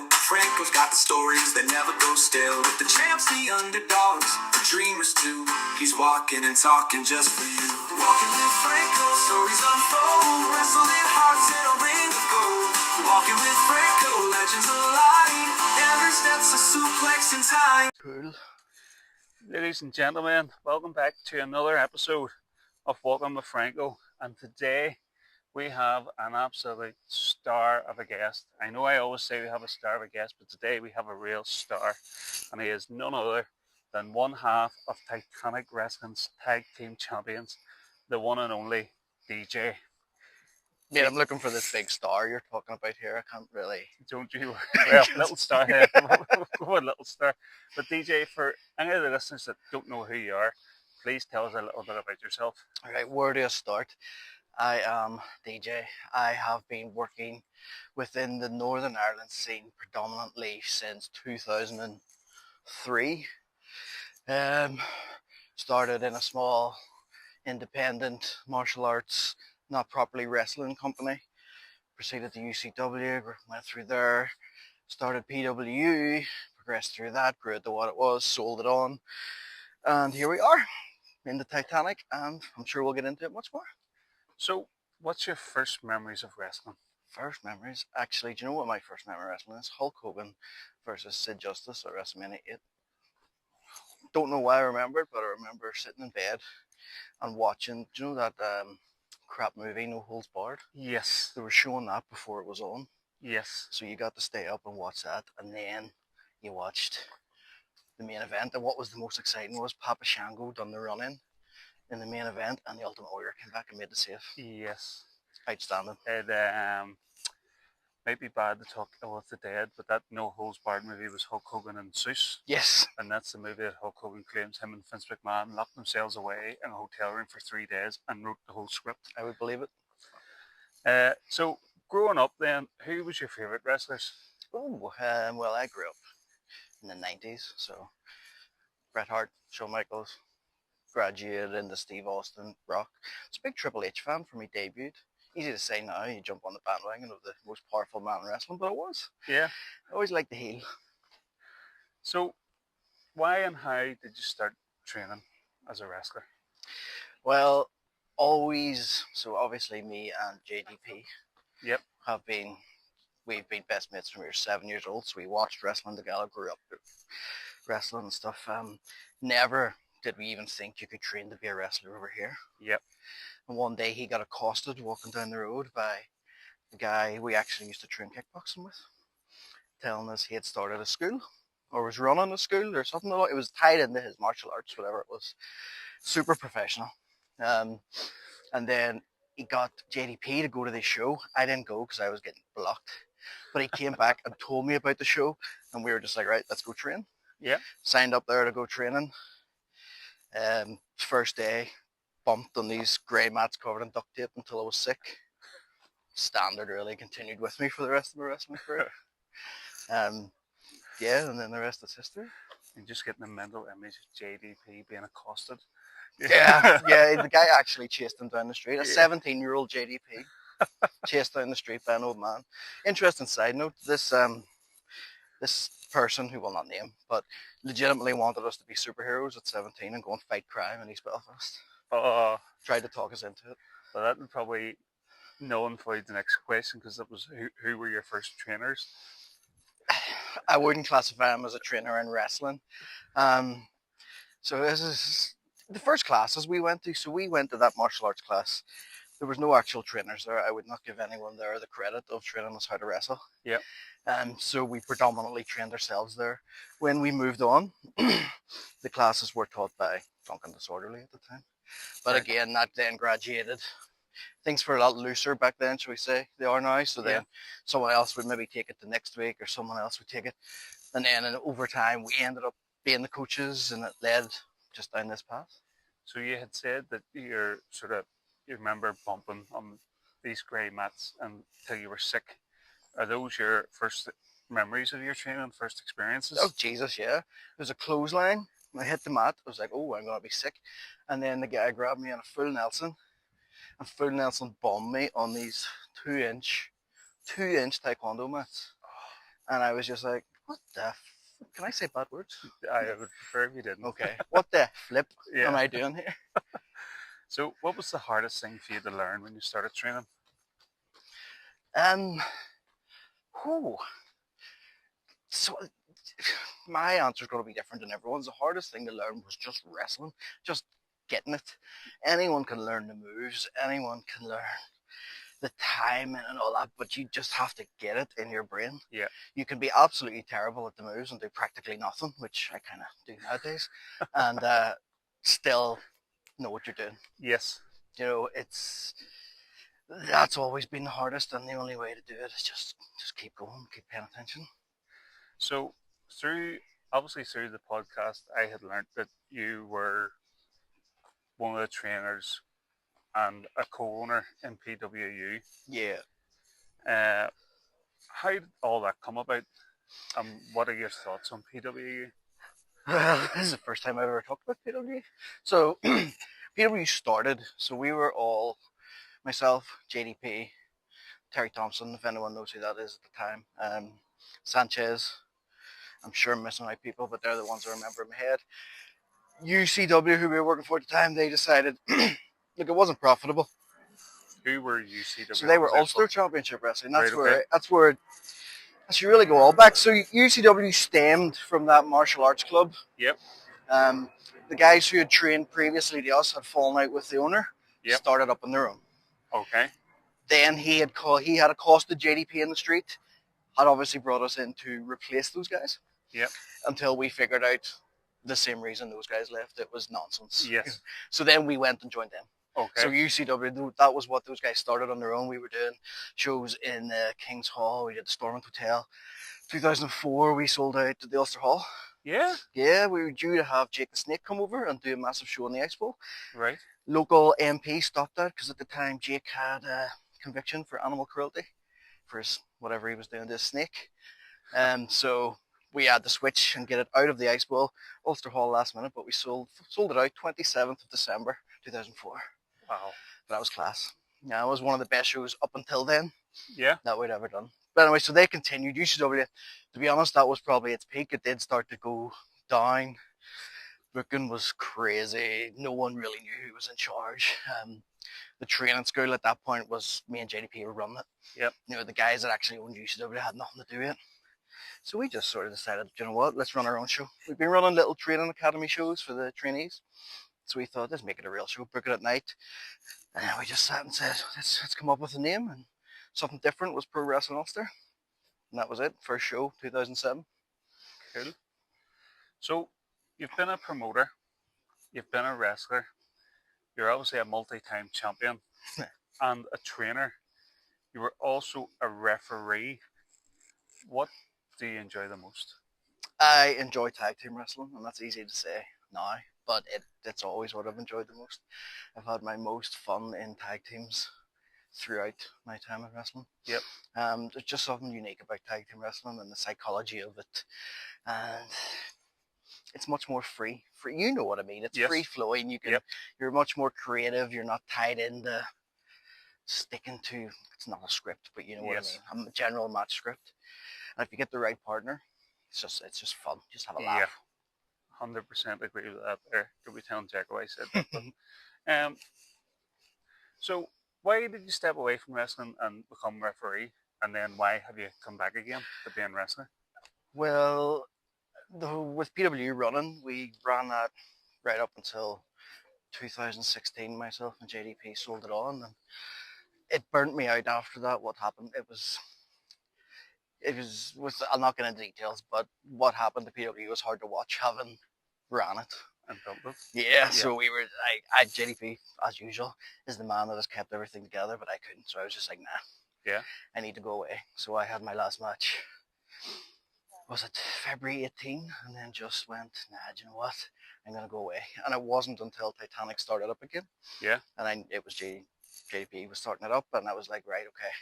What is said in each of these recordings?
Franco's got the stories that never go stale. With the champs, the underdogs, the dreamers too. He's walking and talking just for you. Walking with Franco, stories unfold. Wrestling hearts in a ring of gold. Walking with Franco, legends alive. Every step's a suplex in time. Cool. Ladies and gentlemen, welcome back to another episode of Walking with Franco. And today we have an absolute star of a guest. I know I always say we have a star of a guest, but today we have a real star. And he is none other than one half of Titanic Wrestling's tag team champions, the one and only DJ. Yeah, I'm looking for this big star you're talking about here. I can't really. Don't you? Well, little star here. Go on, little star. But DJ, for any of the listeners that don't know who you are, please tell us a little bit about yourself. All right, where do I start? I am DJ. I have been working within the Northern Ireland scene predominantly since 2003. Started in a small independent martial arts, not properly wrestling company. Proceeded to UCW, went through there, started PWU, progressed through that, grew it to what it was, sold it on, and here we are in the Titanic, and I'm sure we'll get into it much more. So, what's your first memories of wrestling? First memories? Actually, do you know what my first memory of wrestling is? Hulk Hogan versus Sid Justice at WrestleMania 8. Don't know why I remember it, but I remember sitting in bed and watching, do you know that crap movie, No Holds Barred? Yes. They were showing that before it was on. Yes. So you got to stay up and watch that, and then you watched the main event. And what was the most exciting was Papa Shango done the run-in the main event, and the Ultimate Warrior came back and made the save. Yes. Outstanding. It might be bad to talk about the dead, but that No Holds Barred movie was Hulk Hogan and Zeus. Yes. And that's the movie that Hulk Hogan claims him and Vince McMahon locked themselves away in a hotel room for 3 days and wrote the whole script. I would believe it. So, growing up then, who was your favourite wrestlers? Oh, well, I grew up in the 90s, so Bret Hart, Shawn Michaels, graduated into Steve Austin, Rock. I was a big Triple H fan from my debut. Easy to say now, you jump on the bandwagon of the most powerful man in wrestling, but it was. Yeah. I always liked the heel. So, why and how did you start training as a wrestler? Well, always, so obviously me and JDP Yep. we've been best mates from we were 7 years old, so we watched wrestling together, grew up wrestling and stuff. Never did we even think you could train to be a wrestler over here. Yep. And one day he got accosted walking down the road by the guy we actually used to train kickboxing with, telling us he had started a school or was running a school or something. It was tied into his martial arts, whatever it was. Super professional. And then he got JDP to go to this show. I didn't go because I was getting blocked. But he came back and told me about the show, and we were just like, right, let's go train. Yeah. Signed up there to go training. First day, bumped on these grey mats covered in duct tape until I was sick. Standard really continued with me for the rest of my wrestling career. Yeah, and then the rest is history. And just getting a mental image of JDP being accosted. Yeah, the guy actually chased him down the street. A 17-year-old JDP chased down the street by an old man. Interesting side note, this person, who will not name, but legitimately wanted us to be superheroes at 17 and go and fight crime in East Belfast. Tried to talk us into it. Well, that would probably nullify the next question, because that was who were your first trainers? I wouldn't classify him as a trainer in wrestling. So this is the first classes we went to. So we went to that martial arts class. There was no actual trainers there. I would not give anyone there the credit of training us how to wrestle. Yep. So we predominantly trained ourselves there. When we moved on, the classes were taught by Duncan Disorderly at the time. But again, that then graduated. Things were a lot looser back then, shall we say. They are now. So then someone else would maybe take it the next week, or someone else would take it. And then over time, we ended up being the coaches, and it led just down this path. So you had said that you remember bumping on these grey mats until you were sick. Are those your first memories of your training, first experiences? Oh, Jesus, yeah. There was a clothesline. I hit the mat. I was like, oh, I'm going to be sick. And then the guy grabbed me on a full Nelson. And full Nelson bombed me on these two-inch taekwondo mats. And I was just like, what the can I say bad words? I would prefer if you didn't. Okay. What the flip am Yeah. I doing here? So, what was the hardest thing for you to learn when you started training? Um, whew. So my answer is going to be different than everyone's. The hardest thing to learn was just wrestling, just getting it. Anyone can learn the moves, anyone can learn the timing and all that, but you just have to get it in your brain. Yeah. You can be absolutely terrible at the moves and do practically nothing, which I kind of do nowadays, and still know what you're doing. Yes. You know, that's always been the hardest, and the only way to do it is just keep going, keep paying attention. So, through through the podcast, I had learned that you were one of the trainers and a co-owner in PWU. Yeah. How did all that come about? What are your thoughts on PWU? Well, this is the first time I've ever talked about PW. So, PW started, so we were all, myself, JDP, Terry Thompson, if anyone knows who that is at the time, Sanchez, I'm sure I'm missing out people, but they're the ones I remember in my head. UCW, who we were working for at the time, they decided, look, it wasn't profitable. Who were UCW? So they were Ulster Championship Wrestling. That's Right, okay. where as you really go all back. So UCW stemmed from that martial arts club. Yep. The guys who had trained previously to us had fallen out with the owner. Yep. Started up on their own. Okay. Then he had accosted JDP in the street. Had obviously brought us in to replace those guys. Yep. Until we figured out the same reason those guys left. It was nonsense. Yes. So then we went and joined them. Okay. So UCW, that was what those guys started on their own. We were doing shows in King's Hall. We did the Stormont Hotel. 2004, we sold out to the Ulster Hall. Yeah. Yeah, we were due to have Jake the Snake come over and do a massive show in the Expo. Right. Local MP stopped that because at the time Jake had a conviction for animal cruelty for his, whatever he was doing to his snake. So we had to switch and get it out of the Expo. Ulster Hall last minute, but we sold it out 27th of December 2004. Wow. That was class. Yeah, it was one of the best shows up until then. Yeah. That we'd ever done. But anyway, so they continued. UCW, to be honest, that was probably its peak. It did start to go down. Booking was crazy. No one really knew who was in charge. The training school at that point was me and JDP were running it. Yep. You know, the guys that actually owned UCW had nothing to do with it. So we just sort of decided, you know what, let's run our own show. We've been running little training academy shows for the trainees. So we thought, let's make it a real show, book it at night. And then we just sat and said, let's come up with a name. And something different was Pro Wrestling Ulster. And that was it. First show, 2007. Cool. So you've been a promoter, you've been a wrestler, you're obviously a multi-time champion and a trainer. You were also a referee. What do you enjoy the most? I enjoy tag team wrestling, and that's easy to say now, but it's always what I've enjoyed the most. I've had my most fun in tag teams throughout my time in wrestling. Yep. There's just something unique about tag team wrestling and the psychology of it, and it's much more free. You know what I mean? It's free flowing. You're much more creative. You're not tied into sticking to. It's not a script, but you know what I mean. I'm a general match script, and if you get the right partner, it's just fun. Just have a laugh. 100% agree with that there. Could be telling Jack why I said that. So why did you step away from wrestling and become referee? And then why have you come back again to being wrestler? Well, with PW running, we ran that right up until 2016. Myself and JDP sold it on, and it burnt me out after that. What happened? It was I'll not get into details, but what happened to PW was hard to watch, having ran it. And built it. Yeah, so we were, JDP, as usual, is the man that has kept everything together, but I couldn't, so I was just like, nah. Yeah. I need to go away. So I had my last match, was it February 18, and then just went, nah, do you know what? I'm going to go away. And it wasn't until Titanic started up again. Yeah. And it was JDP was starting it up, and I was like, right, okay.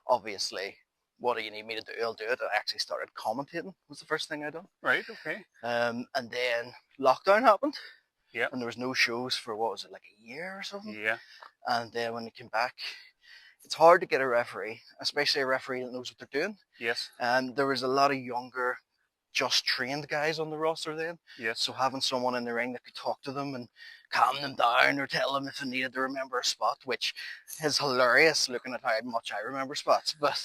Obviously, what do you need me to do? I'll do it. I actually started commentating, was the first thing I done. Right, okay. And then lockdown happened. Yeah. And there was no shows for, what was it, like a year or something? Yeah. And then when it came back, it's hard to get a referee, especially a referee that knows what they're doing. Yes. And there was a lot of younger, just trained guys on the roster then. Yes. So having someone in the ring that could talk to them and calm them down or tell them if they needed to remember a spot, which is hilarious looking at how much I remember spots. But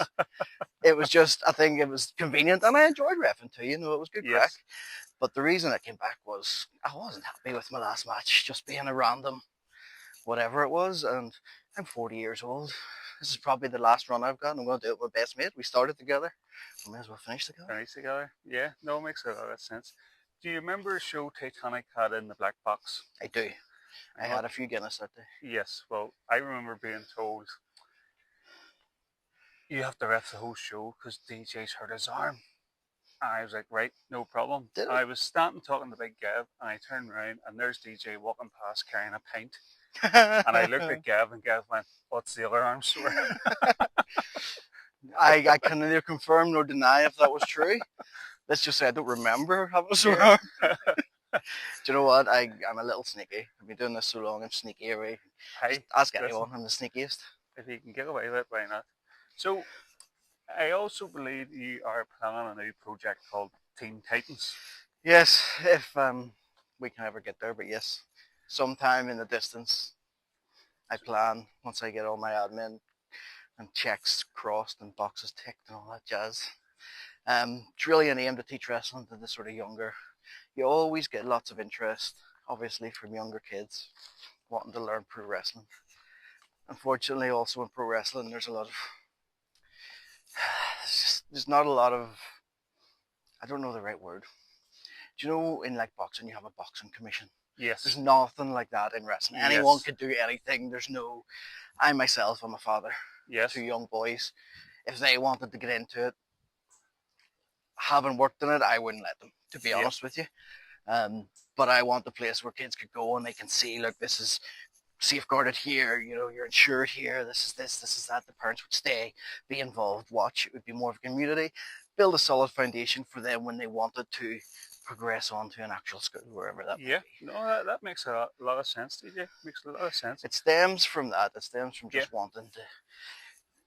it was just, I think it was convenient, and I enjoyed reffing too. You know, it was good crack. Yes. But the reason I came back was I wasn't happy with my last match, just being a random whatever it was. And I'm 40 years old. This is probably the last run I've got, and I'm going to do it with my best mate. We started together. We may as well finish together. Nice together. Yeah, no, it makes a lot of sense. Do you remember a show Titanic had in the black box? I do. I had a few Guinness that day. Yes, well, I remember being told you have to ref the whole show because DJ's hurt his arm. And I was like, right, no problem. Did I was standing talking to Big Gav, and I turned around, and there's DJ walking past carrying a pint. And I looked at Gav, and Gav went, what's the other arm sore? I can neither confirm nor deny if that was true. Let's just say I don't remember having a sore arm. Do you know what? I'm a little sneaky. I've been doing this so long, I'm sneaky away. Hey, Ask listen, anyone, I'm the sneakiest. if you can get away with it, why not? So, I also believe you are planning a new project called Teen Titans. Yes, if we can ever get there, but yes, sometime in the distance, I plan, once I get all my admin and checks crossed and boxes ticked and all that jazz. It's really an aim to teach wrestling to the sort of younger. You always get lots of interest, obviously, from younger kids wanting to learn pro wrestling. Unfortunately, also in pro wrestling, there's a lot of, there's not a lot of, I don't know the right word. Do you know in like boxing, you have a boxing commission? Yes. There's nothing like that in wrestling. Yes. Anyone could do anything. There's no, I myself, I'm a father. Yes. 2 young boys. If they wanted to get into it, having worked in it, I wouldn't let them, to be honest with you. But I want the place where kids could go and they can see, look, this is safeguarded here, you know, you're insured here, this is this is that. The parents would stay, be involved, watch. It would be more of a community, build a solid foundation for them when they wanted to progress on to an actual school, wherever that might be. No, that makes a lot of sense, DJ. Makes a lot of sense. It stems from that. It stems from just wanting to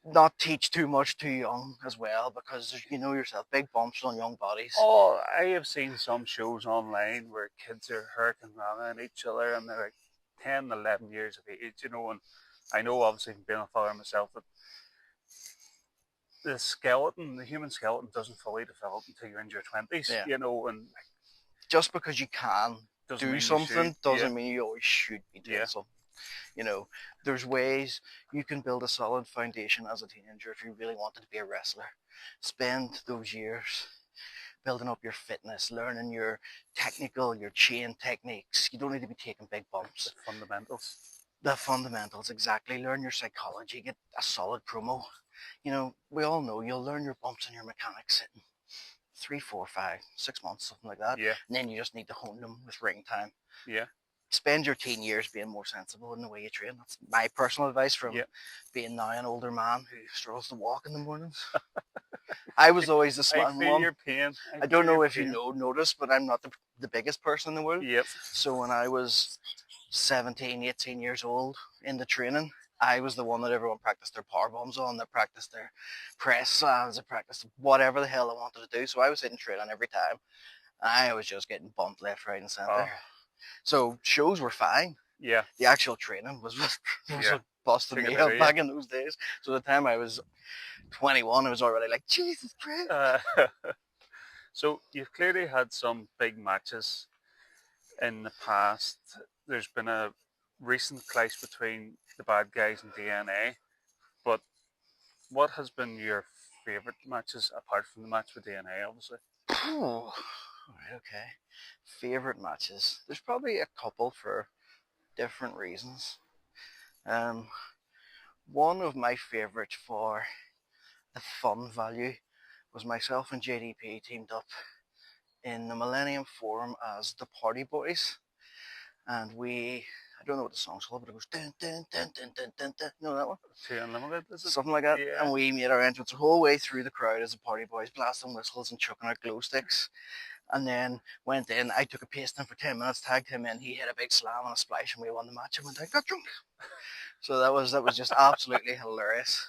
not teach too much too young as well, because you know yourself, big bumps on young bodies. Oh, I have seen some shows online where kids are hurting around each other and they're like 10, 11 years of age, you know, and I know obviously from being a father myself that the human skeleton doesn't fully develop until you're in your 20s, you know, and just because you can do something doesn't mean you always should be doing something. You know, there's ways you can build a solid foundation as a teenager if you really wanted to be a wrestler. Spend those years building up your fitness, learning your technical, your chain techniques. You don't need to be taking big bumps. The fundamentals. The fundamentals, exactly. Learn your psychology, get a solid promo. You know, we all know you'll learn your bumps and your mechanics in 3, 4, 5, 6 months, something like that. Yeah. And then you just need to hone them with ring time. Yeah. Spend your teen years being more sensible in the way you train. That's my personal advice from being now an older man who struggles to walk in the mornings. I was always the smart one. I feel your pain. I don't know if you noticed, but I'm not the biggest person in the world. Yep. So when I was 17, 18 years old in the training, I was the one that everyone practiced their power bombs on, that practiced their press slams, that practiced whatever the hell I wanted to do. So I was hitting training every time. And I was just getting bumped left, right, and centre. So shows were fine. Yeah. The actual training was what busted me up back in those days. So the time I was 21, I was already like, Jesus Christ. So you've clearly had some big matches in the past. There's been a recent clash between the bad guys and DNA. But what has been your favourite matches apart from the match with DNA, obviously? Oh, right, okay. Favourite matches. There's probably a couple for different reasons. One of my favourites for the fun value was myself and JDP teamed up in the Millennium Forum as the Party Boys. And I don't know what the song's called, but it goes dun dun dun dun dun dun dun. You know that one? Too Unlimited, is it? Something like that. Yeah. And we made our entrance the whole way through the crowd as the Party Boys, blasting whistles and chucking out glow sticks. And then went in, I took a pasting for 10 minutes, tagged him in, he hit a big slam and a splash, and we won the match and went out, got drunk. So that was just absolutely hilarious.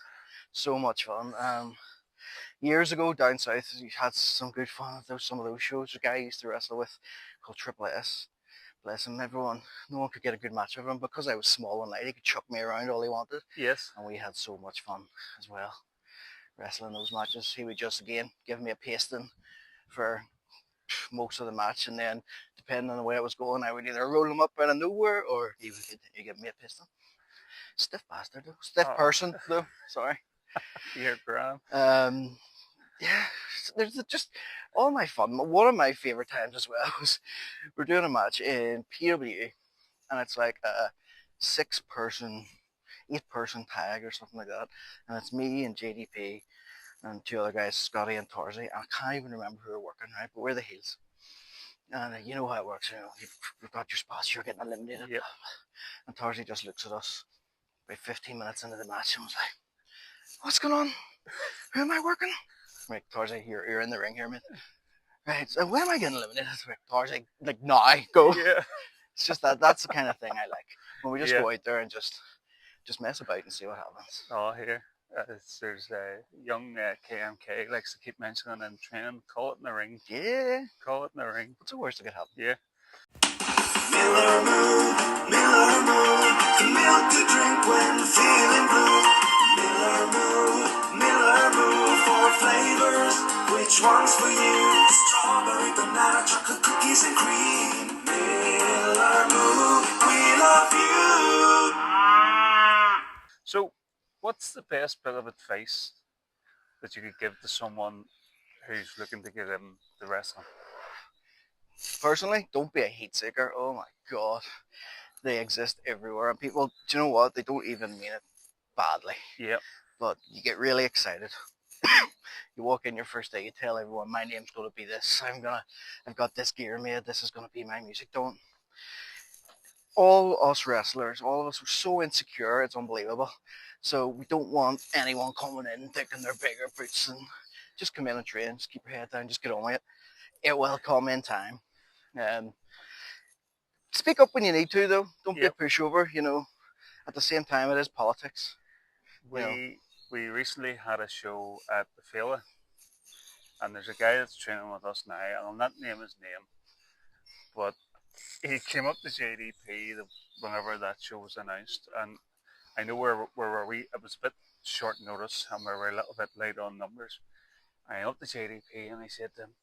So much fun. Years ago down south, you had some good fun at some of those shows. A guy I used to wrestle with called Triple S. Bless him, everyone. No one could get a good match of him because I was small and light. He could chuck me around all he wanted, Yes. and we had so much fun as well wrestling those matches. He would just again give me a pasting for most of the match, and then depending on the way it was going, I would either roll him up out of nowhere or he'd give me a piston. Stiff bastard though. Stiff Oh, person though. Sorry. you're grand. Yeah, there's just all my fun. One of my favorite times as well was we're doing a match in PW, and it's like a 6-person, 8-person tag or something like that, and it's me and JDP and 2 other guys, Scotty and Tarzy. I can't even remember who are working, right? But we're the heels. And you know how it works, you've got your spots, you're getting eliminated. Yep. And Tarzy just looks at us about 15 minutes into the match and was like, "What's going on? Who am I working?" Right, Tarzy, you're in the ring here, mate. Right, so when am I getting eliminated? Right, Tarzy, like, now, go. Yeah. It's just that's the kind of thing I like. When we just Yeah. go out there and just mess about and see what happens. Oh, here. There's a young KMK likes to keep mentioning in training. Call it in the ring. Yeah. Call it in the ring. What's the worst that could happen? Yeah. Miller Moo, the milk to drink when feeling blue. Miller Moo for flavors. Which one's for you? Strawberry, banana, chocolate, cookies and cream. Miller Moo, we love you. So, what's the best bit of advice that you could give to someone who's looking to get in the wrestling? Personally, don't be a heat seeker. Oh my god, they exist everywhere, and people, do you know what? They don't even mean it badly. Yep. But you get really excited. You walk in your first day, you tell everyone, "My name's going to be this. I've got this gear made. This is going to be my music." Don't. All us wrestlers, all of us are so insecure, it's unbelievable. So we don't want anyone coming in thinking they're bigger boots, and just come in and train. Just keep your head down. Just get on with it. It will come in time. Speak up when you need to, though. Don't be a Yep. pushover. At the same time, it is politics. We recently had a show at the Fela, and there's a guy that's training with us now, and I'll not name his name, but he came up to JDP whenever that show was announced, and I know where were we. It was a bit short notice, and we were a little bit late on numbers. I went up to JDP and I said to him,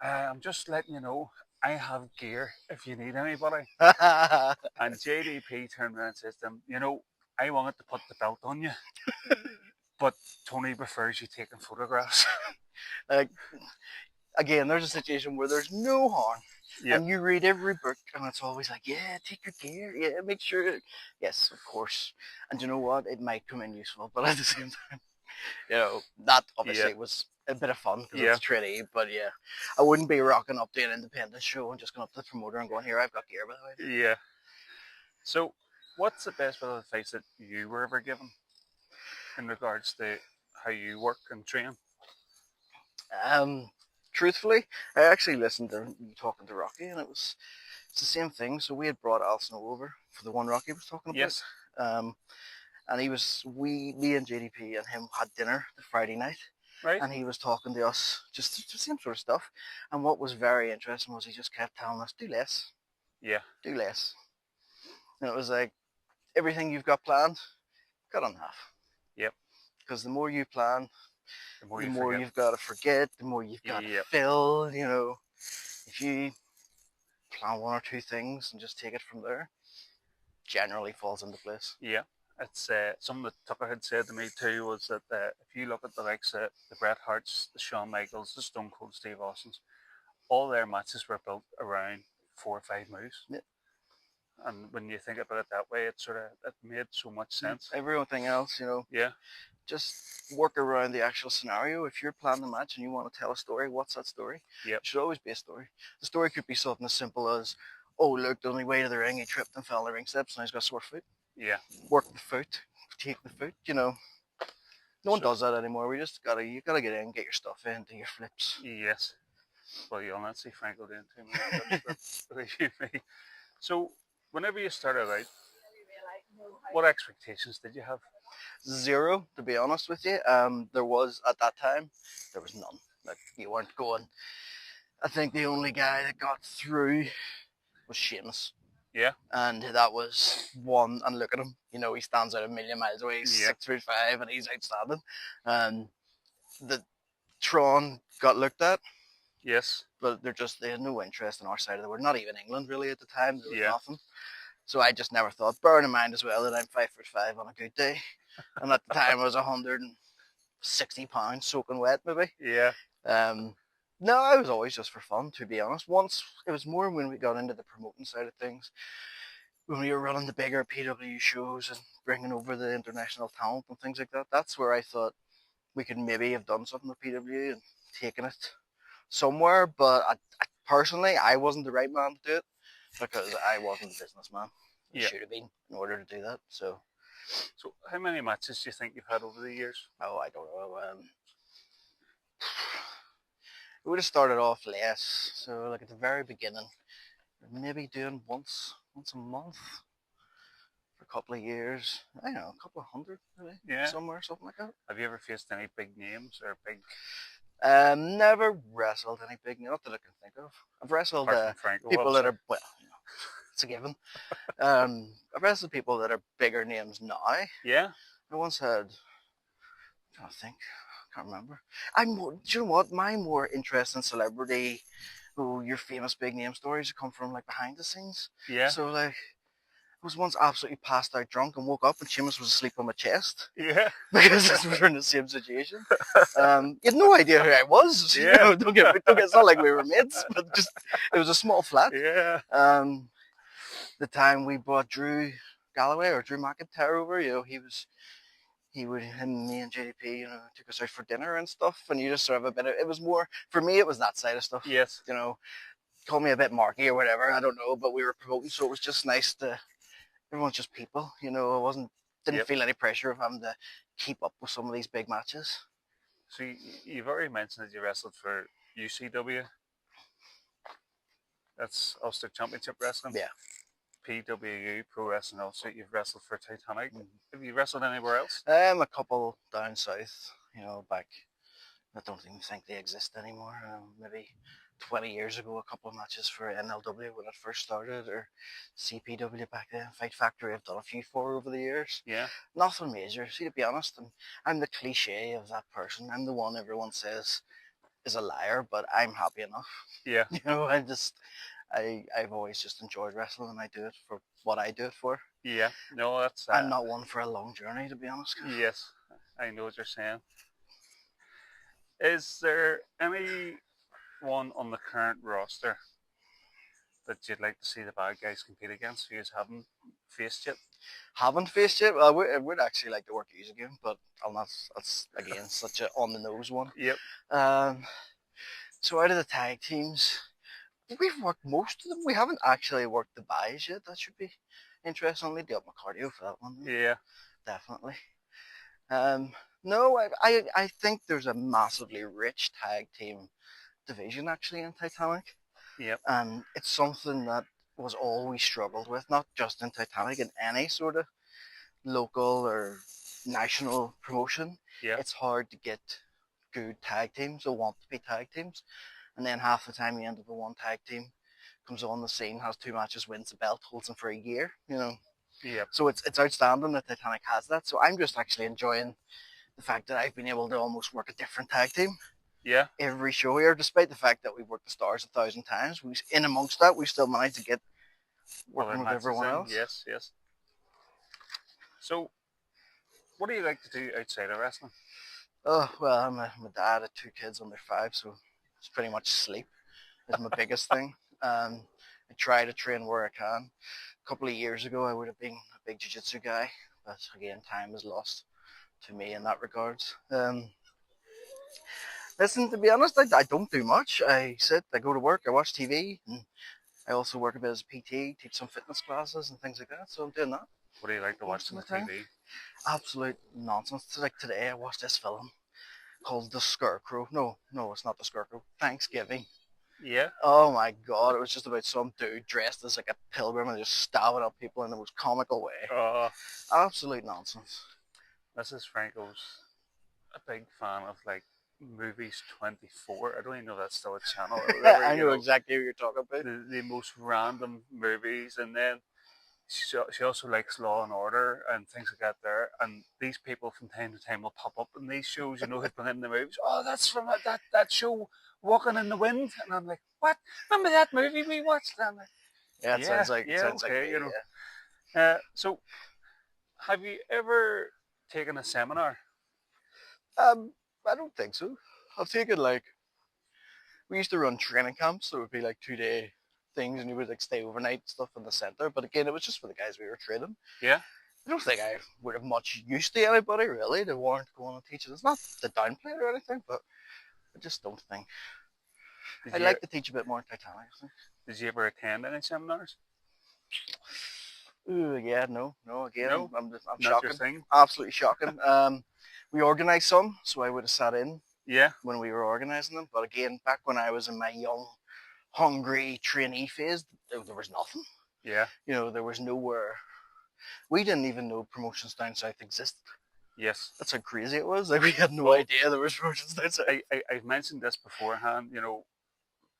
"I'm just letting you know, I have gear if you need anybody." And JDP turned around and says to him, "I wanted to put the belt on you, but Tony prefers you taking photographs." Like, again, there's a situation where there's no harm. Yep. And you read every book, and it's always like, "Yeah, take your gear. Yeah, make sure." Yes, of course. And you know what? It might come in useful, but at the same time, that obviously was a bit of fun because it's trendy. But yeah, I wouldn't be rocking up to an independent show and just going up to the promoter and going, "Here, I've got gear, by the way." Yeah. So, what's the best bit of advice that you were ever given in regards to how you work and train? Truthfully, I actually listened to you talking to Rocky, and it's the same thing. So we had brought Al Snow over for the one Rocky was talking about. Yes. And me and JDP and him had dinner the Friday night, Right. and he was talking to us just the same sort of stuff. And what was very interesting was he just kept telling us, "Do less, Yeah. do less." And it was like, everything you've got planned, cut in half. Yep. Because the more you plan, The more the you more forget. you've got to forget, the more you've got to Yep. fill. If you plan 1 or 2 things and just take it from there, generally falls into place. Yeah. It's something that Tucker had said to me too was that if you look at the likes of the Bret Harts, the Shawn Michaels, the Stone Cold Steve Austins, all their matches were built around 4 or 5 moves. Yeah. And when you think about it that way, it made so much sense. Everything else, Yeah. just work around the actual scenario. If you're planning a match and you want to tell a story, what's that story? Yep. It should always be a story. The story could be something as simple as, "Oh, look, the only way to the ring, he tripped and fell on the ring steps, and he's got a sore foot." Yeah. Work the foot, take the foot. No one does that anymore. You gotta get in, get your stuff in, do your flips. Yes. Well, you'll not see Franco doing too many flips, believe you me. So, whenever you started out, What expectations did you have? Zero, to be honest with you. There was at that time, there was none. Like you weren't going. I think the only guy that got through was Seamus. Yeah. And that was one. And look at him, he stands out a million miles away. He's Yeah. 6'5", and he's outstanding. And the Tron got looked at, Yes. but they had no interest on our side of the world. Not even England really at the time. There was Yeah. nothing. So I just never thought. Bearing in mind as well that I'm 5'5" on a good day, and at the time I was 160 pounds soaking wet maybe. Yeah. No, it was always just for fun, to be honest. Once it was more when we got into the promoting side of things, when we were running the bigger PW shows and bringing over the international talent and things like that. That's where I thought we could maybe have done something with PW and taken it somewhere. But personally, I wasn't the right man to do it because I wasn't a businessman. I Yeah. should have been in order to do that. So how many matches do you think you've had over the years? I don't know. It would have started off less. So like at the very beginning, maybe doing once a month for a couple of years. I don't know, a couple of hundred maybe. Yeah. Somewhere, something like that. Have you ever faced any big names or big? Never wrestled any big, not that I can think of. I've wrestled Franco, people that are it's a given. I've wrestled people that are bigger names now. Yeah. I once had, I think, I can't remember. Do you know what? My more interesting celebrity, your famous big name stories come from like behind the scenes. Yeah. So like, I was once absolutely passed out drunk and woke up and Seamus was asleep on my chest. Yeah. Because we were in the same situation. You had no idea who I was. Yeah. Don't get it's not like we were mates, but just it was a small flat. Yeah. The time we brought Drew Galloway or Drew McIntyre over, him, me and JDP, took us out for dinner and stuff, and you just sort of it was more, for me, it was that side of stuff. Yes. Call me a bit marky or whatever, I don't know, but we were promoting, so it was just nice everyone's just people, I didn't feel any pressure of having to keep up with some of these big matches. So you've already mentioned that you wrestled for UCW. That's Ulster Championship Wrestling. Yeah. PWU Pro Wrestling also. You've wrestled for Titanic. Have you wrestled anywhere else? A couple down south, back. I don't even think they exist anymore. Maybe 20 years ago, a couple of matches for NLW when it first started, or CPW back then. Fight Factory, I've done a few for over the years. Yeah. Nothing major. See, to be honest, I'm the cliche of that person. I'm the one everyone says is a liar, but I'm happy enough. Yeah. I've always just enjoyed wrestling, and I do it for what I do it for. Yeah. No, that's. I'm not one for a long journey, to be honest. Yes, I know what you're saying. Is there anyone on the current roster that you'd like to see the bad guys compete against who you haven't faced yet? Haven't faced yet? Well, I would actually like to work these again, but that's again such a on the nose one. Yep. So out of the tag teams, we've worked most of them. We haven't actually worked the buys yet. That should be interesting. I'll need to up my cardio for that one. Yeah. Definitely. No, I think there's a massively rich tag team division actually in Titanic. Yep. And it's something that was always struggled with, not just in Titanic, in any sort of local or national promotion. Yeah. It's hard to get good tag teams or want to be tag teams. And then half the time you end up with one tag team, comes on the scene, has 2 matches, wins the belt, holds them for a year, Yeah. So it's outstanding that Titanic has that. So I'm just actually enjoying the fact that I've been able to almost work a different tag team. Yeah. Every show here, despite the fact that we've worked the stars 1,000 times, in amongst that, we still managed to get working with everyone else. Yes, yes. So, what do you like to do outside of wrestling? Oh, well, I'm a dad of 2 kids under 5, so it's pretty much sleep is my biggest thing. I try to train where I can. A couple of years ago, I would have been a big jiu-jitsu guy, but again, time is lost to me in that regard. Listen, to be honest, I don't do much. I sit, I go to work, I watch TV, and I also work a bit as a PT, teach some fitness classes and things like that, so I'm doing that. What do you like to watch on the TV? Absolute nonsense. Like today, I watched this film called The Scarecrow. No, it's not The Scarecrow. Thanksgiving. Yeah. Oh my god, it was just about some dude dressed as like a pilgrim and just stabbing up people in the most comical way. Uh, Absolute nonsense. Mrs. Franco's a big fan of like movies 24. I don't even know if that's still a channel or whatever. I know exactly what you're talking about. The most random movies, and then she also likes Law and Order and things like that there. And these people from time to time will pop up in these shows, who'd been in the movies. Oh, that's from that show, Walking in the Wind. And I'm like, what? Remember that movie we watched? And I'm like, Yeah, it yeah, sounds like yeah, okay, me. you know. Yeah. So, have you ever taken a seminar? I don't think so. I've taken like we used to run training camps, so it would be like 2 day things, and you would like stay overnight stuff in the center. But again, it was just for the guys we were training. Yeah. I don't think I would have much use to anybody really. They weren't going to teach it. It's not to downplay it or anything, but I just don't think. Did I'd you like to teach a bit more Titanic. Did you ever attend any seminars? Ooh, yeah, no. Again, No, I'm not your shocking. thing. Absolutely shocking. We organised some, so I would have sat in Yeah, when we were organising them. But again, back when I was in my young, hungry trainee phase, there was nothing. yeah, You know, there was nowhere. We didn't even know promotions down south existed. yes. That's how crazy it was. Like we had no Well, idea there was promotions down south. I've mentioned this beforehand. You know,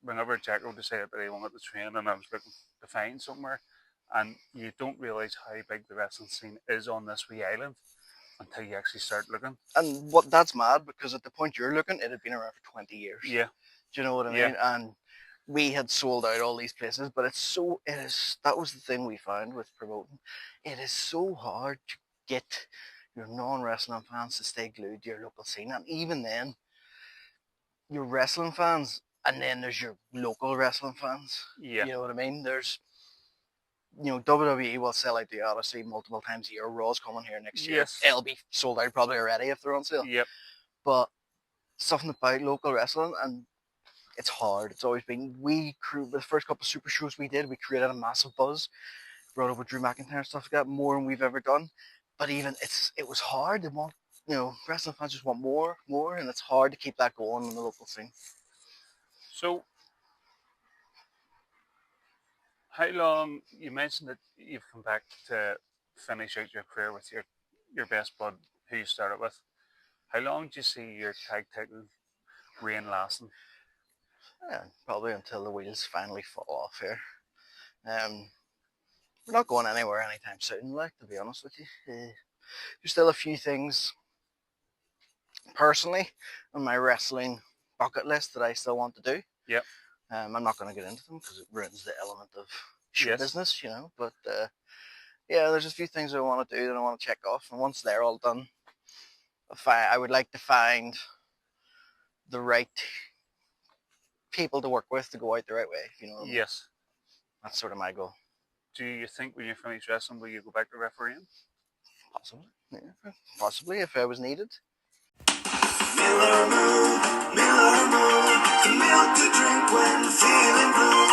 whenever Jacko decided that he wanted to train, and I was looking to find somewhere, and you don't realise how big the wrestling scene is on this wee island until you actually start looking. And what that's mad because at the point you're looking, it had been around for 20 years. Yeah, Do you know what I yeah, mean? And we had sold out all these places, but that was the thing we found with promoting. It is so hard to get your non-wrestling fans to stay glued to your local scene. And even then, your wrestling fans, and then there's your local wrestling fans. yeah, You know what I mean? WWE will sell out the Odyssey multiple times a year. Raw's coming here next year. yes, It'll be sold out probably already if they're on sale. yep. But something about local wrestling, and it's hard. It's always been. The first couple of super shows we did, we created a massive buzz, brought over Drew McIntyre and stuff like that, more than we've ever done. But even it was hard. They want, wrestling fans just want more, and it's hard to keep that going in the local scene. So, how long? You mentioned that you've come back to finish out your career with your best bud, who you started with. How long do you see your tag title reign lasting? Yeah, probably until the wheels finally fall off here. We're not going anywhere anytime soon, like, to be honest with you. There's still a few things personally on my wrestling bucket list that I still want to do. Yep. I'm not going to get into them because it ruins the element of show Yes. business, But yeah, there's a few things I want to do that I want to check off, and once they're all done, I would like to find the right people to work with to go out the right way. If you know what I mean. Yes. That's sort of my goal. Do you think when you finish wrestling, will you go back to refereeing? Possibly, yeah. Possibly if I was needed. Miller Moon, the milk to drink when feeling blue.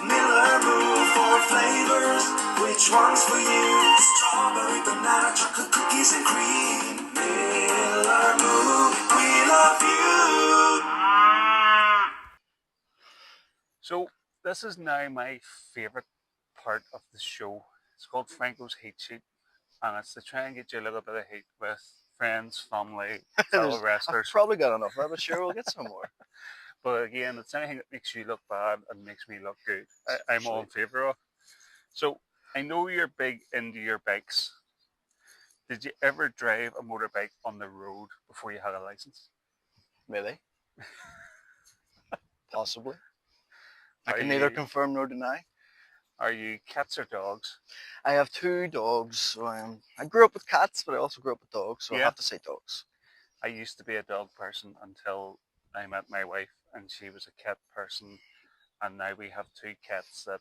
Miller Moon for flavors. Which one's for you? Strawberry, banana, chocolate, cookies and cream. Miller Moon, we love you. So this is now my favourite part of the show. It's called Franco's Heat Sheet, and it's to try and get you a little bit of heat with friends, family, fellow I've wrestlers. probably got enough of it. Sure, we'll get some more. But again, it's anything that makes you look bad and makes me look good. I'm all in favour of. So I know you're big into your bikes. Did you ever drive a motorbike on the road before you had a license? Maybe. Possibly. I Are can you- neither confirm nor deny. Are you cats or dogs? I have 2 dogs. So I grew up with cats, but I also grew up with dogs. So I Yeah. have to say dogs. I used to be a dog person until I met my wife, and she was a cat person, and now we have 2 cats that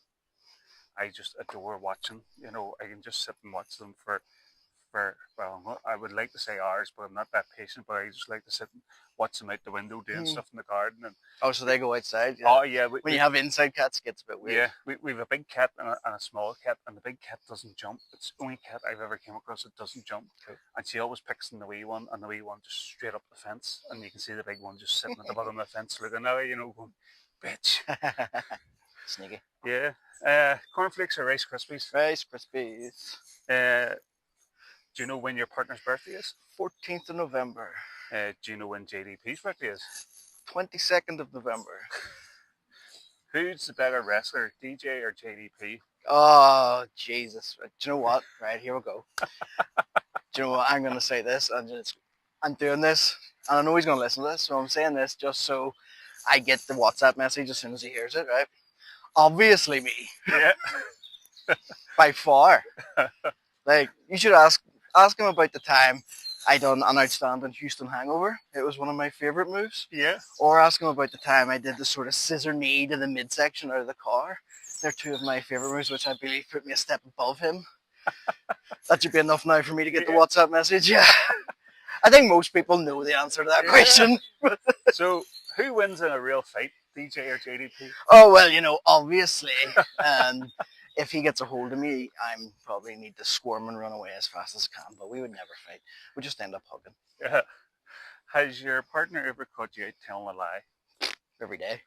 I just adore watching. You know, I can just sit and watch them for for, I would like to say hours, but I'm not that patient. But I just like to sit and watch them out the window doing stuff in the garden. And Oh, so they go outside. Yeah. oh yeah, When you have inside cats, it gets a bit weird. yeah, we have a big cat and a small cat, and the big cat doesn't jump. It's the only cat I've ever came across that doesn't jump. Cool. And she always picks on the wee one, and the wee one just straight up the fence, and you can see the big one just sitting at the bottom of the fence looking at her, going, bitch. Sneaky. Yeah. Cornflakes or Rice Krispies? Rice Krispies. Do you know when your partner's birthday is? 14th of November. Do you know when JDP's birthday is? 22nd of November. Who's the better wrestler, DJ or JDP? Oh, Jesus. Do you know what? Right, here we go. Do you know what? I'm going to say this, and I'm doing this, and I know he's going to listen to this, so I'm saying this just so I get the WhatsApp message as soon as he hears it, right? Obviously me. Yeah. By far. Like, you should ask him about the time I done an outstanding Houston hangover. It was one of my favourite moves. Yeah. Or ask him about the time I did the sort of scissor knee to the midsection out of the car. They're two of my favourite moves, which I believe put me a step above him. That should be enough now for me to get the WhatsApp message. Yeah. I think most people know the answer to that question. So, who wins in a real fight, DJ or JDP? Oh, well, obviously. If he gets a hold of me, I probably need to squirm and run away as fast as I can, but we would never fight. We'd just end up hugging. Yeah. Has your partner ever caught you out telling a lie? Every day.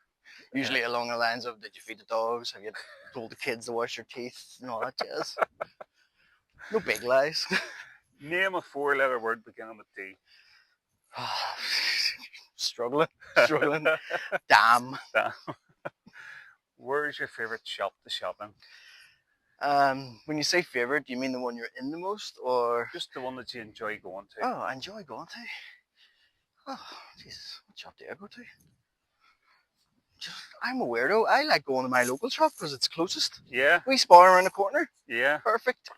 Usually along the lines of, did you feed the dogs? Have you told the kids to wash their teeth? And all that jazz. No big lies. Name a 4-letter word beginning with D. Struggling. Damn. Where's your favourite shop to shop in? When you say favourite, do you mean the one you're in the most, or Just the one that you enjoy going to. oh, I enjoy going to? Oh, Jesus, what shop do I go to? I'm a weirdo. I like going to my local shop because it's closest. Yeah, We spar around the corner. yeah. Perfect.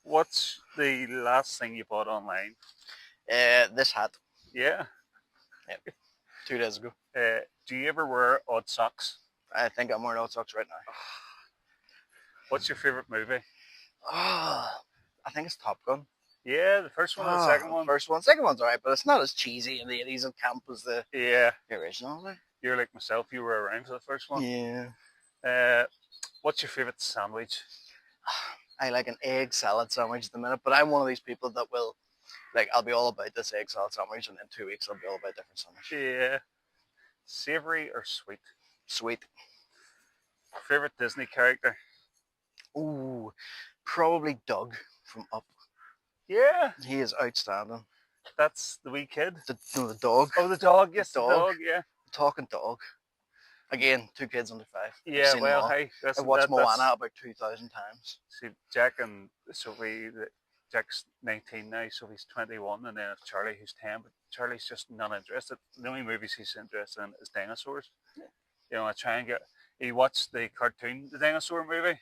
What's the last thing you bought online? This hat. Yeah. 2 days ago. Do you ever wear odd socks? I think I'm wearing old socks right now. What's your favourite movie? Oh, I think it's Top Gun. Yeah, the first one or the second one? First one. Second one's alright, but it's not as cheesy in the 80s and camp as the Yeah. original. Like. You're like myself, you were around for the first one. Yeah. What's your favourite sandwich? I like an egg salad sandwich at the minute, but I'm one of these people that will, like, I'll be all about this egg salad sandwich, and in 2 weeks I'll be all about a different sandwich. Yeah. Savoury or sweet? Sweet. Favourite Disney character? Ooh, probably Doug from Up. Yeah, He is outstanding. that's the wee kid. The dog. Oh, the dog. Yes, the Dog. dog. Yeah. Talking dog. Again, 2 kids under 5. I've Yeah. seen them Well, all. hey, I watched Moana about 2,000 times. See, Jack and Sophie. Jack's 19 now, Sophie's 21, and then it's Charlie who's 10. But Charlie's just not interested. The only movies he's interested in is dinosaurs. Yeah. I try and get. He watched the cartoon, the dinosaur movie.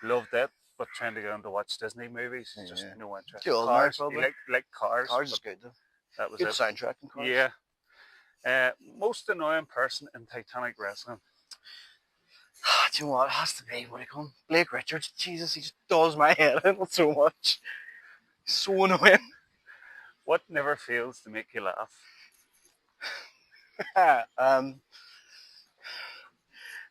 Loved it, but trying to get him to watch Disney movies, just Yeah. no interest. Too old now, Cars, probably. you like Cars. Cars is but good though. That was Good it. soundtrack in Cars. Yeah. Most annoying person in Titanic wrestling. Do you know what? It has to be, what do you call him? Blake Richards. Jesus, he just does my head in so much. He's so annoying. What never fails to make you laugh?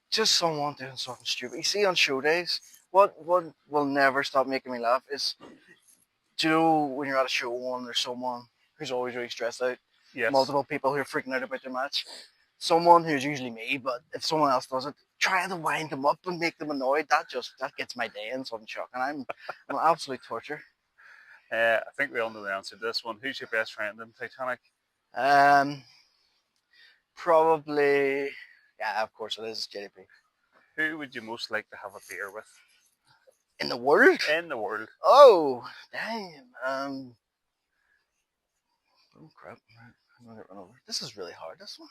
Just someone doing something stupid. You see on show days, what will never stop making me laugh is, do you know when you're at a show and there's someone who's always really stressed out, Yes. multiple people who are freaking out about their match, someone who's usually me, but if someone else does it, trying to wind them up and make them annoyed, that gets my day in something shocking. I'm absolute torture. I think we all know the answer to this one. Who's your best friend in Titanic? Probably, yeah, of course it is JDP. Who would you most like to have a beer with In the world? in the world? Oh, damn. Oh crap! I'm gonna get run over. This is really hard. This one.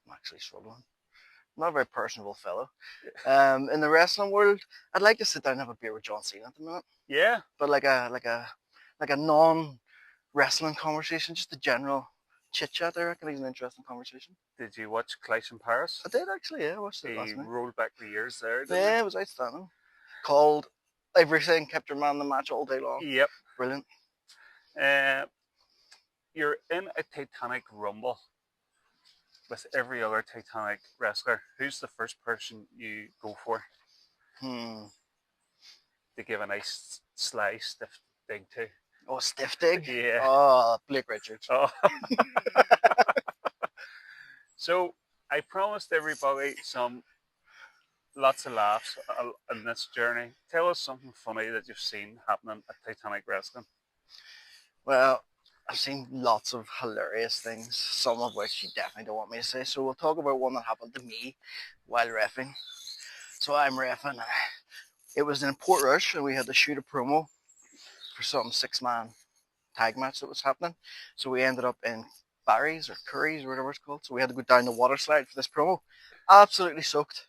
I'm actually struggling. I'm not a very personable fellow. In the wrestling world, I'd like to sit down and have a beer with John Cena at the minute, Yeah. but like a non wrestling conversation, just a general chit chat. I reckon he's an interesting conversation. Did you watch Clash in Paris? I did actually. Yeah, I watched it He last night. rolled back the years there, didn't Yeah, it was outstanding. Called everything, kept your man on the match all day long. he? Yep. Brilliant. You're in a Titanic Rumble with every other Titanic wrestler. Who's the first person you go for to give a nice sly stiff dig to? Oh, stiff dig. Yeah. Oh, Blake Richards. Oh. So I promised everybody lots of laughs on this journey. Tell us something funny that you've seen happening at Titanic Wrestling. Well, I've seen lots of hilarious things, some of which you definitely don't want me to say. So we'll talk about one that happened to me while reffing. So I'm reffing. It was in Port Rush, and we had to shoot a promo for some 6-man tag match that was happening. So we ended up in Barry's or Curry's or whatever it's called. So we had to go down the water slide for this promo. Absolutely soaked.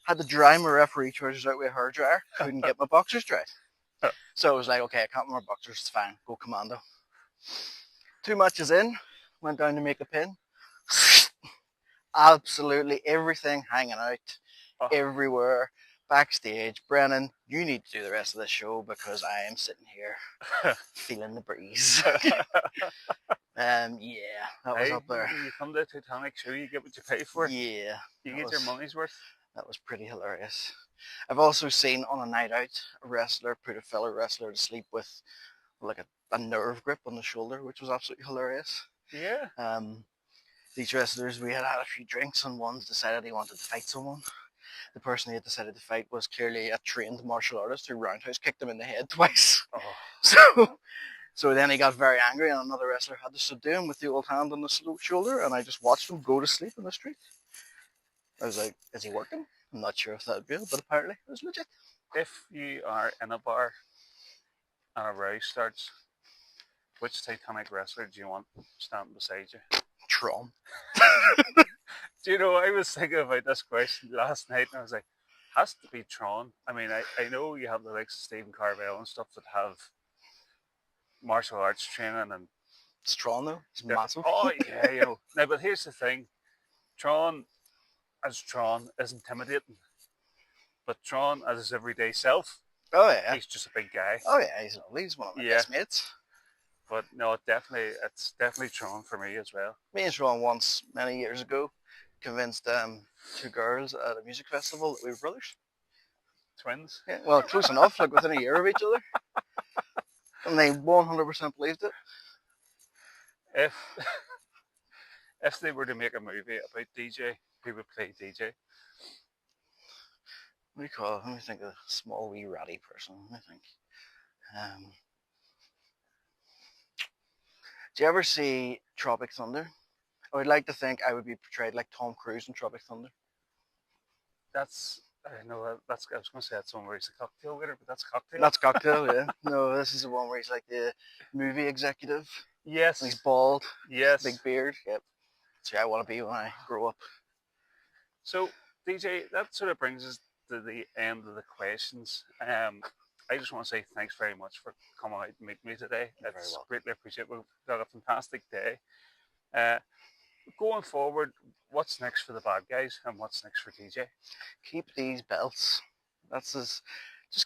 Had to dry my referee trousers out with a hairdryer. Couldn't get my boxers dried. So I was like, okay, I can't wear boxers. It's fine. Go commando. 2 matches in, went down to make a pin. Absolutely everything hanging out everywhere. Backstage, Brennan, you need to do the rest of the show because I am sitting here feeling the breeze. Yeah, that was up there. You come to a Titanic show, you get what you pay for. Yeah. You get your money's worth. That was pretty hilarious. I've also seen on a night out a wrestler put a fellow wrestler to sleep with like a nerve grip on the shoulder, which was absolutely hilarious. Yeah. These wrestlers, we had a few drinks, and one decided he wanted to fight someone. The person he had decided to fight was clearly a trained martial artist who roundhouse kicked him in the head twice. Oh. So then he got very angry, and another wrestler had to subdue him with the old hand on the shoulder, and I just watched him go to sleep in the street. I was like, is he working? I'm not sure if that would be real, but apparently it was legit. If you are in a bar and a row starts, which Titanic wrestler do you want standing beside you? Tron. Do you know, I was thinking about this question last night, and I was like, has to be Tron. I mean, I know you have the likes of Stephen Carvell and stuff that have martial arts training and it's Tron though. It's massive. Oh yeah, you know. Now, but here's the thing: Tron, as Tron, is intimidating, but Tron, as his everyday self, oh yeah, he's just a big guy. Oh yeah, he's lovely. He's one of my best mates. But no, it's definitely Tron for me as well. Me and Tron once, many years ago, convinced 2 girls at a music festival that we were brothers. Twins? Yeah, well, close enough, like within a year of each other. And they 100% believed it. If they were to make a movie about DJ, who would play DJ? What do you call it? Let me think of a small wee ratty person. Let me think. Do you ever see Tropic Thunder? I would like to think I would be portrayed like Tom Cruise in Tropic Thunder. I was going to say that's one where he's a cocktail waiter, but that's Cocktail. That's Cocktail, yeah. No, this is the one where he's like the movie executive. Yes. And he's bald. Yes. Big beard. Yep. So I want to be when I grow up. So, DJ, that sort of brings us to the end of the questions. I just want to say thanks very much for coming out and meeting me today. It's greatly appreciated. We've got a fantastic day. Going forward, what's next for the bad guys and what's next for DJ? Keep these belts. Just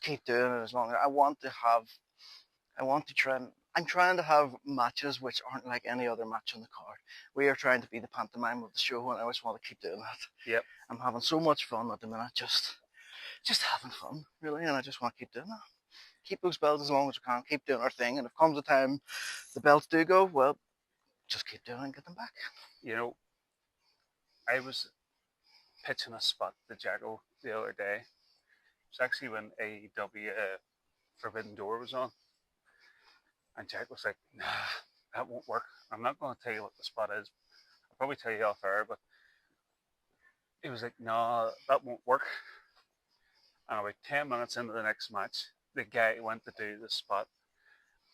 keep doing it as long as I'm trying to have matches which aren't like any other match on the card. We are trying to be the pantomime of the show, and I just want to keep doing that. Yep. I'm having so much fun at the minute, just having fun, really, and I just want to keep doing that. Keep those belts as long as we can, keep doing our thing, and if comes a time the belts do go, well, just keep doing it and get them back. You know, I was pitching a spot to Jago the other day. It was actually when AEW Forbidden Door was on. And Jack was like, nah, that won't work. I'm not going to tell you what the spot is. I'll probably tell you off air, but he was like, no, that won't work. And about 10 minutes into the next match, the guy went to do the spot.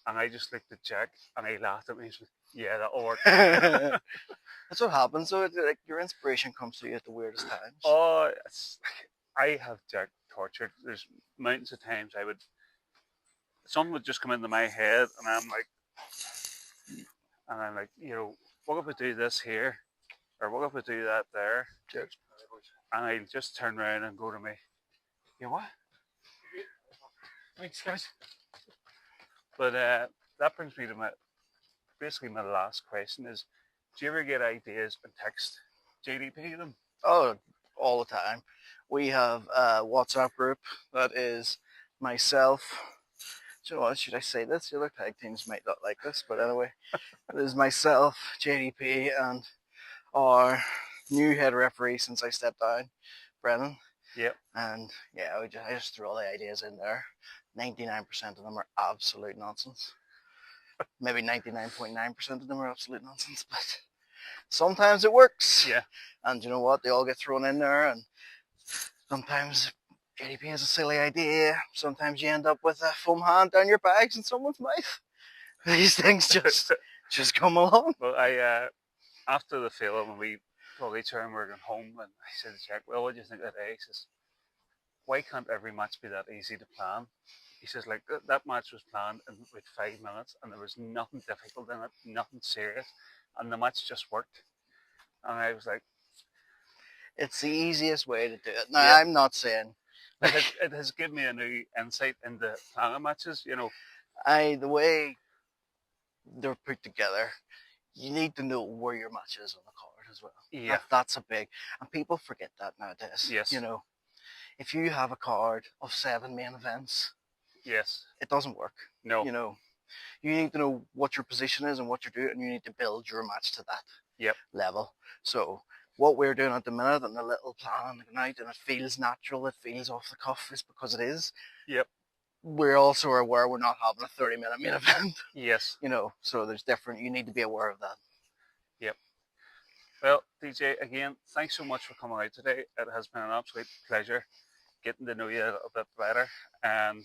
And I just looked at Jack and he laughed at me. He was like, yeah, that'll work. That's what happens. So like your inspiration comes to you at the weirdest times. Oh, I have Jack tortured. There's mountains of times something would just come into my head and I'm like, you know, what if we do this here? Or what if we do that there? Cheers. And I'll just turn around and go to me, you know what? Thanks, guys. But that brings me to my last question is, do you ever get ideas and text JDP them? Oh, all the time. We have a WhatsApp group that is myself. Do you know what? Should I say this? The other tag teams might not like this, but anyway, it is myself, JDP, and our new head referee since I stepped down, Brennan. Yep. And yeah, I just throw all the ideas in there. 99% of them are absolute nonsense. Maybe 99.9% of them are absolute nonsense, but sometimes it works. Yeah. And you know what? They all get thrown in there, and sometimes JDP has a silly idea. Sometimes you end up with a foam hand down your bags in someone's mouth. These things just come along. Well, I after the film, and we told each other we were going home, and I said to Jack, well, what do you think of today? He says, why can't every match be that easy to plan? He says, like, that match was planned in about 5 minutes, and there was nothing difficult in it, nothing serious, and the match just worked. And I was like, it's the easiest way to do it. Now, yeah. I'm not saying it has given me a new insight into planning matches, you know. the way they're put together, you need to know where your match is on the card as well. Yeah. That's a big, and people forget that nowadays. Yes. You know, if you have a card of 7 main events, yes, it doesn't work. no, You know, you need to know what your position is and what you're doing, and you need to build your match to that Yep. level. So what we're doing at the minute and the little plan on the night, and it feels natural, it feels off the cuff, is because it is. Yep. We're also aware we're not having a 30-minute main event. Yes. You know, so there's different, you need to be aware of that. Yep. Well, DJ, again, thanks so much for coming out today. It has been an absolute pleasure getting to know you a little bit better, and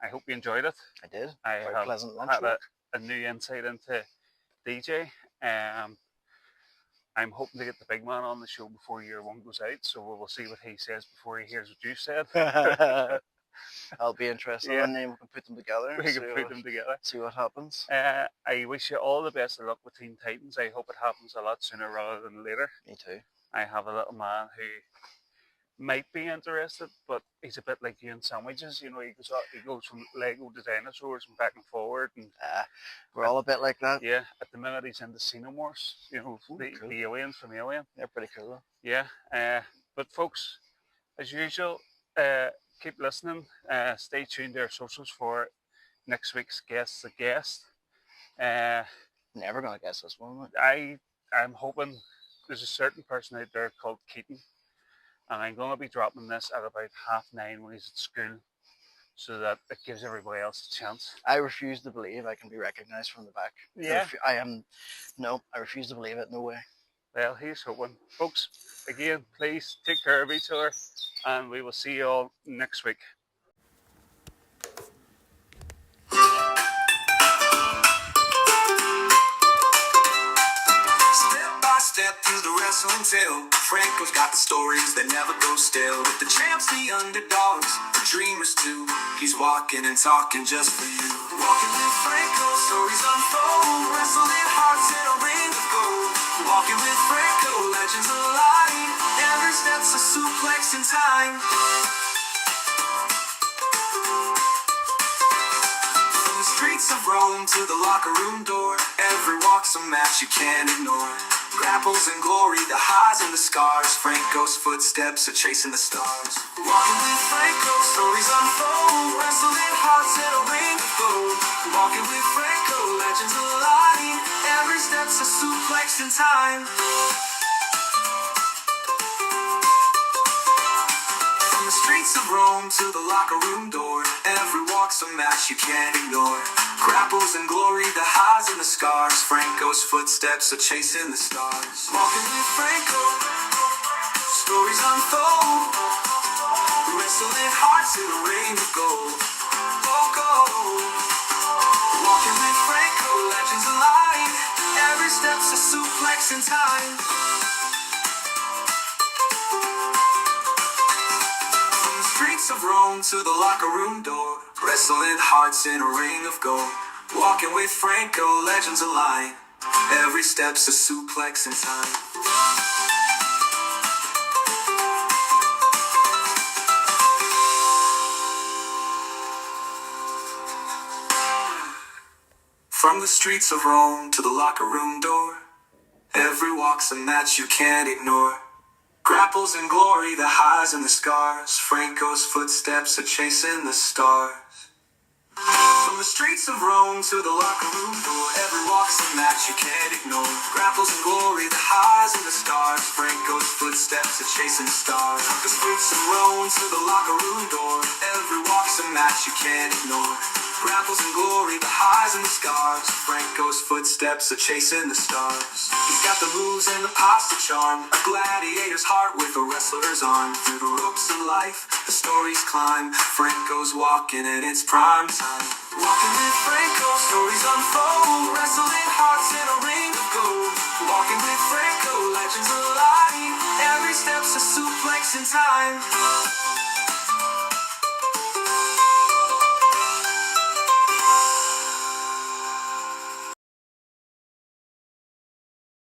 I hope you enjoyed it. I did. I Very have pleasant lunch had walk. a new insight into DJ. I'm hoping to get the big man on the show before year one goes out, so we'll see what he says before he hears what you said. I'll be interested, Yeah. and then we can put them together. We can put them together. See what happens. I wish you all the best of luck with Teen Titans. I hope it happens a lot sooner rather than later. Me too. I have a little man who might be interested, but he's a bit like you in sandwiches. You know, he goes from Lego to dinosaurs and back and forward. And We're all a bit like that. yeah, at the minute he's into Xenomorphs. You know, Ooh, cool. the aliens from Alien. They're pretty cool though. Yeah. But folks, as usual, keep listening. Stay tuned to our socials for next week's guest. Never gonna guess this one. I'm hoping there's a certain person out there called Keaton, and I'm going to be dropping this at about 9:30 when he's at school, so that it gives everybody else a chance. I refuse to believe I can be recognised from the back. Yeah. I refuse to believe it. No way. Well, he's hoping. Folks, again, please take care of each other, and we will see you all next week. Step through the wrestling tail. Franco's got the stories that never go stale. With the champs, the underdogs, the dreamers too. He's walking and talking just for you. Walking with Franco, stories unfold. Wrestling hearts in a ring of gold. Walking with Franco, legends alive. Every step's a suplex in time. From the streets of Rome to the locker room door, every walk's a match you can't ignore. Grapples and glory, the highs and the scars. Franco's footsteps are chasing the stars. Walking with Franco, stories unfold. Wrestling hearts in a ring of gold. Walking with Franco, legends alive. Every step's a suplex in time. From the streets of Rome to the locker room door, every walk's a match you can't ignore. Grapples and glory, the highs and the scars. Franco's footsteps are chasing the stars. Walking with Franco, stories unfold. Wrestling hearts in a rain of gold. Oh, gold. Walking with Franco, legends alive. Every step's a suplex in time. From the streets of Rome to the locker room door, wrestling hearts in a ring of gold. Walking with Franco, legends alive. Every step's a suplex in time. From the streets of Rome to the locker room door, every walk's a match you can't ignore. Grapples in glory, the highs and the scars. Franco's footsteps are chasing the stars. From the streets of Rome to the locker room door, every walk's a match you can't ignore. Grapples in glory, the highs and the stars. Franco's footsteps are chasing stars. From the streets of Rome to the locker room door, every walk's a match you can't ignore. Grapples in glory, the highs and the scars. Franco's footsteps are chasing the stars. He's got the moves and the posture charm, a gladiator's heart with a wrestler's arm. Through the ropes of life, the stories climb. Franco's walking and it's prime time. Walking with Franco, stories unfold. Wrestling hearts in a ring of gold. Walking with Franco, legends alive. Every step's a suplex in time.